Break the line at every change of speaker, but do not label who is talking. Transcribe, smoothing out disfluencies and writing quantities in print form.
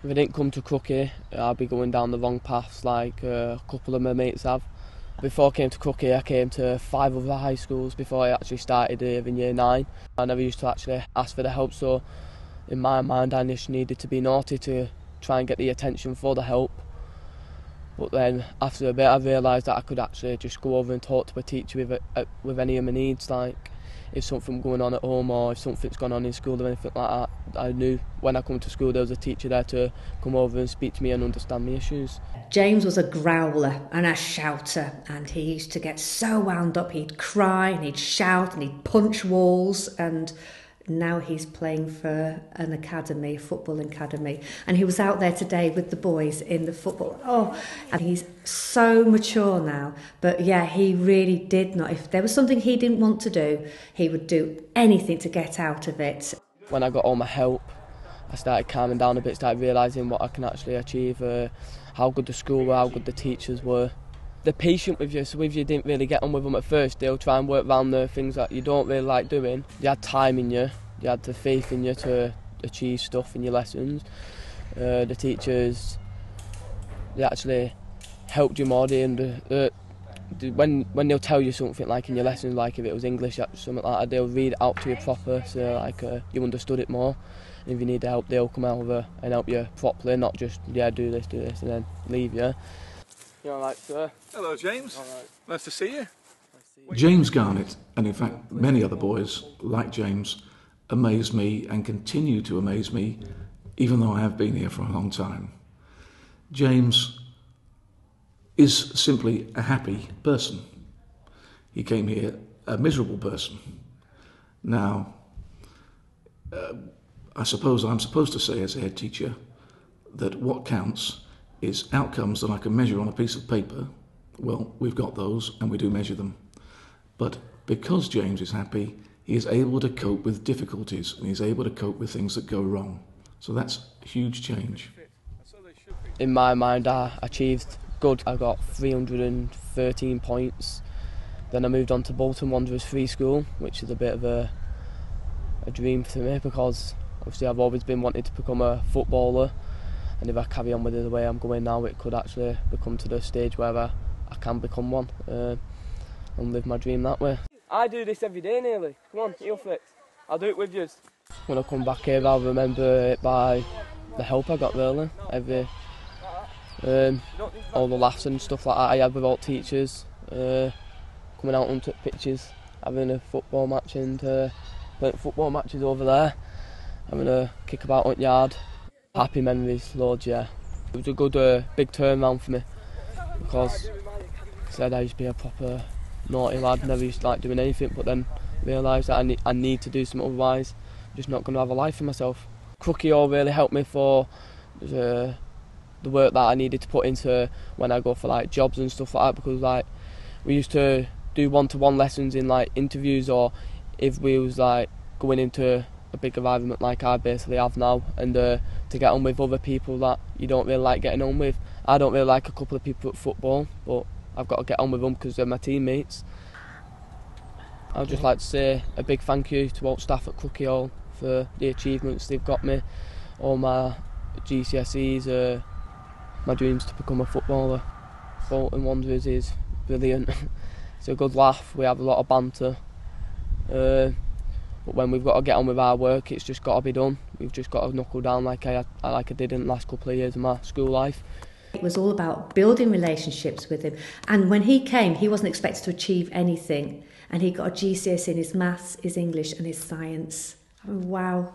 If I didn't come to Crookhey, I'd be going down the wrong paths like a couple of my mates have. Before I came to Crookhey, I came to 5 other high schools before I actually started here in year 9. I never used to actually ask for the help, so in my mind I just needed to be naughty to try and get the attention for the help. But then after a bit I realised that I could actually just go over and talk to a teacher with any of my needs, like if something going on at home or if something's gone on in school or anything like that. I knew when I come to school there was a teacher there to come over and speak to me and understand my issues.
James was a growler and a shouter, and he used to get so wound up he'd cry and he'd shout and he'd punch walls, and now he's playing for an academy, a football academy, and he was out there today with the boys in the football. And he's so mature now, but yeah, he really did not. If there was something he didn't want to do, he would do anything to get out of it.
When I got all my help, I started calming down a bit, started realising what I can actually achieve, how good the school were, how good the teachers were. They're patient with you, so if you didn't really get on with them at first, they'll try and work around the things that you don't really like doing. You had time in you, you had the faith in you to achieve stuff in your lessons. The teachers, they actually helped you more. When they'll tell you something like in your lessons, like if it was English or something like that, they'll read it out to you proper, so like you understood it more. And if you need help, they'll come over and help you properly, not just, yeah, do this, and then leave you. You all right, sir?
Hello, James.
All right.
Nice to see you.
James Garnett, and in fact many other boys like James, amaze me and continue to amaze me, even though I have been here for a long time. James is simply a happy person. He came here a miserable person. Now, I suppose I'm supposed to say as a head teacher that what counts is outcomes that I can measure on a piece of paper. Well, we've got those and we do measure them. But because James is happy, he is able to cope with difficulties and he's able to cope with things that go wrong. So that's a huge change.
In my mind, I achieved good. I got 313 points. Then I moved on to Bolton Wanderers School, which is a bit of a dream for me because obviously I've always been wanting to become a footballer. And if I carry on with it the way I'm going now, it could actually become to the stage where I can become one and live my dream that way. I do this every day nearly. Come on, heel flicks. I'll do it with you. When I come back here, I'll remember it by the help I got really. All the laughs and stuff like that I had with all teachers, coming out onto pitches, having a football match and playing football matches over there, having a kick about on yard. Happy memories, loads, yeah. It was a good big turnaround for me because I said I used to be a proper naughty lad, never used to like doing anything, but then realised that I need to do something, otherwise I'm just not going to have a life for myself. Crookhey Hall really helped me for the work that I needed to put into when I go for like jobs and stuff like that, because like we used to do one-to-one lessons in like interviews, or if we was like going into a big environment like I basically have now, and to get on with other people that you don't really like getting on with. I don't really like a couple of people at football, but I've got to get on with them because they're my teammates. I'd just like to say a big thank you to all staff at Crookhey Hall for the achievements they've got me, all my GCSEs, my dreams to become a footballer. Bolton Wanderers is brilliant. It's a good laugh, we have a lot of banter. But when we've got to get on with our work, it's just got to be done. We've just got to knuckle down like I did in the last couple of years of my school life.
It was all about building relationships with him. And when he came, he wasn't expected to achieve anything. And he got a GCSE in his maths, his English and his science. Oh, wow.